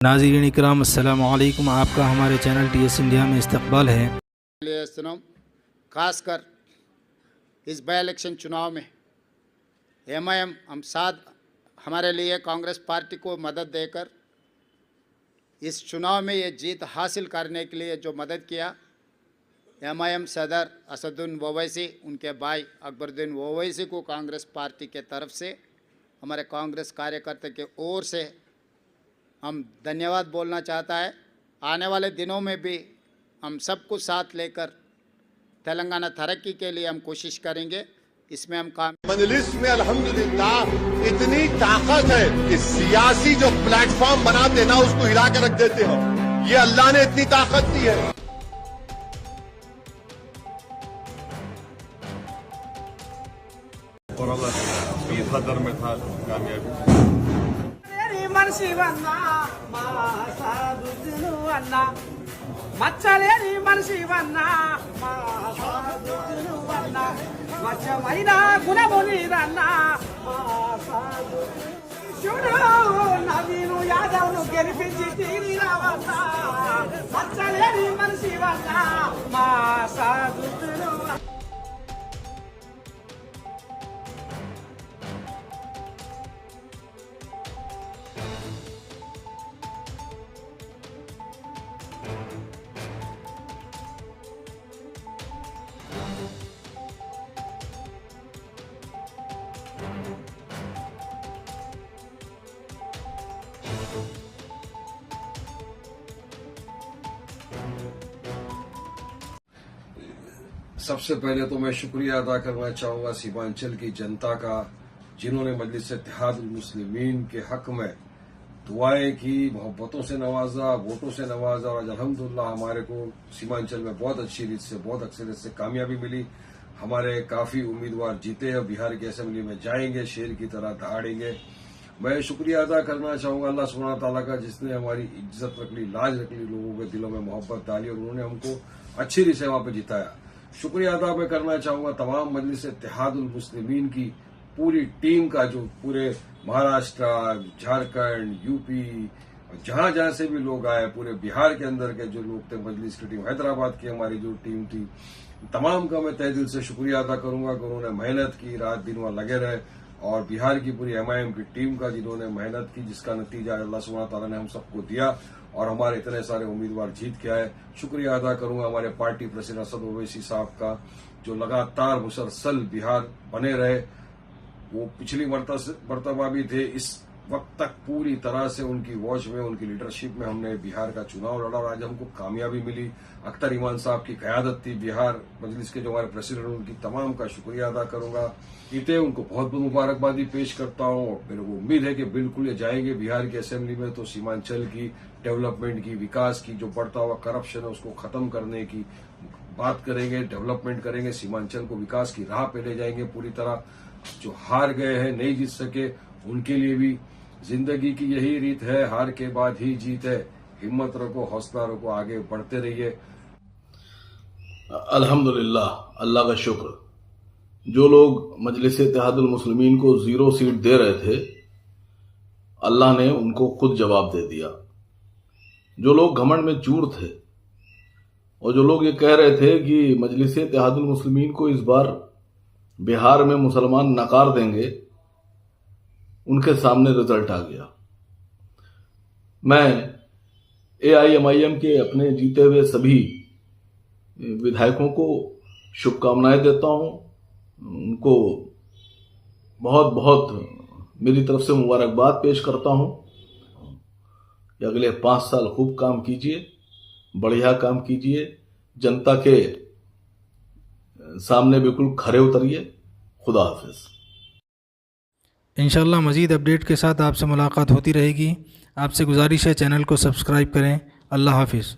नाज़रीन इकराम अस्सलामु अलैकुम, आपका हमारे चैनल TS इंडिया में इस्तकबाल है। खासकर इस बाई इलेक्शन चुनाव में MIM हम साथ हमारे लिए कांग्रेस पार्टी को मदद देकर इस चुनाव में ये जीत हासिल करने के लिए जो मदद किया, MIM सदर असदुद्दीन ओवैसी, उनके भाई अकबरुद्दीन ओवैसी को कांग्रेस पार्टी के तरफ से, हमारे कांग्रेस कार्यकर्ता के ओर से हम धन्यवाद बोलना चाहता है। आने वाले दिनों में भी हम सबको साथ लेकर तेलंगाना तरक्की के लिए हम कोशिश करेंगे। इसमें हम काम मजलिस में अल्हम्दुलिल्लाह इतनी ताकत है कि सियासी जो प्लेटफॉर्म बनाते ना उसको हिला के रख देते हो। ये अल्लाह ने इतनी ताकत दी है। और अल्लाह भी खतर में था कामयाबी। మనిషివన్నా మా సాధును అన్నా మచ్చలేని మనిషివన్నా మా సాధును అన్నా మచ్చమైన గుణమునిదన్నా మా సాధుడు నవీను యాదవ్ను గెలిపించి తీరిరావన్నా మచ్చలేని మనిషివన్నా మా సాధును सबसे पहले तो मैं शुक्रिया अदा करना चाहूंगा सीमांचल की जनता का, जिन्होंने मजलिस इत्तेहादुल मुस्लिमीन के हक में दुआएं की, मोहब्बतों से नवाजा, वोटों से नवाजा और अल्हम्दुलिल्लाह हमारे को सीमांचल में बहुत अच्छी रीत से, बहुत अक्सरियत से कामयाबी मिली। हमारे काफी उम्मीदवार जीते, अब बिहार की असेंबली में जाएंगे, शेर की तरह दहाड़ेंगे। मैं शुक्रिया अदा करना चाहूंगा अल्लाह सुब्हानहू तआला का, जिसने हमारी इज्जत रख ली, लाज रख ली, लोगों के दिलों में मोहब्बत डाली और उन्होंने हमको अच्छी रीत से वहां पर जिताया। शुक्रिया अदा मैं करना चाहूंगा तमाम मजलिस इत्तेहादुल मुस्लिमीन की पूरी टीम का, जो पूरे महाराष्ट्र, झारखंड, यूपी, जहां जहां से भी लोग आए, पूरे बिहार के अंदर के जो लोग थे, मजलिस की टीम, हैदराबाद की हमारी जो टीम थी, तमाम का मैं तहे दिल से शुक्रिया अदा करूंगा कि उन्होंने मेहनत की, रात दिन वहां लगे रहे। और बिहार की पूरी MIM की टीम का, जिन्होंने मेहनत की, जिसका नतीजा अल्लाह सुब्हानहू तआला ने हम सबको दिया और हमारे इतने सारे उम्मीदवार जीत के आए। शुक्रिया अदा करूंगा हमारे पार्टी प्रेसिडेंट असद ओवैसी साहब का, जो लगातार मुसलसल बिहार बने रहे। वो पिछली मर्तबा भी थे, इस वक्त तक पूरी तरह से उनकी वॉच में, उनकी लीडरशिप में हमने बिहार का चुनाव लड़ा और आज हमको कामयाबी मिली। अख्तर ईमान साहब की क़यादत थी बिहार मजलिस के, जो हमारे प्रेसिडेंट, उनकी तमाम का शुक्रिया अदा करूंगा। जीते उनको बहुत बहुत मुबारकबादी पेश करता हूं और मेरे को उम्मीद है कि बिल्कुल ये जाएंगे बिहार की असेंबली में तो सीमांचल की डेवलपमेंट की, विकास की, जो बढ़ता हुआ करप्शन है उसको खत्म करने की बात करेंगे, डेवलपमेंट करेंगे, सीमांचल को विकास की राह पे ले जाएंगे पूरी तरह। जो हार गए हैं, नहीं जीत सके, उनके लिए भी जिंदगी की यही रीत है, हार के बाद ही जीत है। हिम्मत रखो, हौसला रखो, आगे बढ़ते रहिए। अल्हम्दुलिल्लाह, अल्लाह का शुक्र। जो लोग मजलिस इत्तेहादुल मुस्लिमीन को 0 सीट दे रहे थे, अल्लाह ने उनको खुद जवाब दे दिया। जो लोग घमंड में चूर थे और जो लोग ये कह रहे थे कि मजलिस इत्तेहादुल मुस्लिमीन को इस बार बिहार में मुसलमान नकार देंगे, उनके सामने रिजल्ट आ गया। मैं AIMIM के अपने जीते हुए सभी विधायकों को शुभकामनाएं देता हूं। उनको बहुत बहुत मेरी तरफ से मुबारकबाद पेश करता हूं कि अगले 5 साल खूब काम कीजिए, बढ़िया काम कीजिए, जनता के सामने बिल्कुल खरे उतरिए। खुदा हाफिज। इंशाअल्लाह मज़ीद अपडेट के साथ आपसे मुलाकात होती रहेगी। आपसे गुजारिश है चैनल को सब्सक्राइब करें। अल्लाह हाफिज़।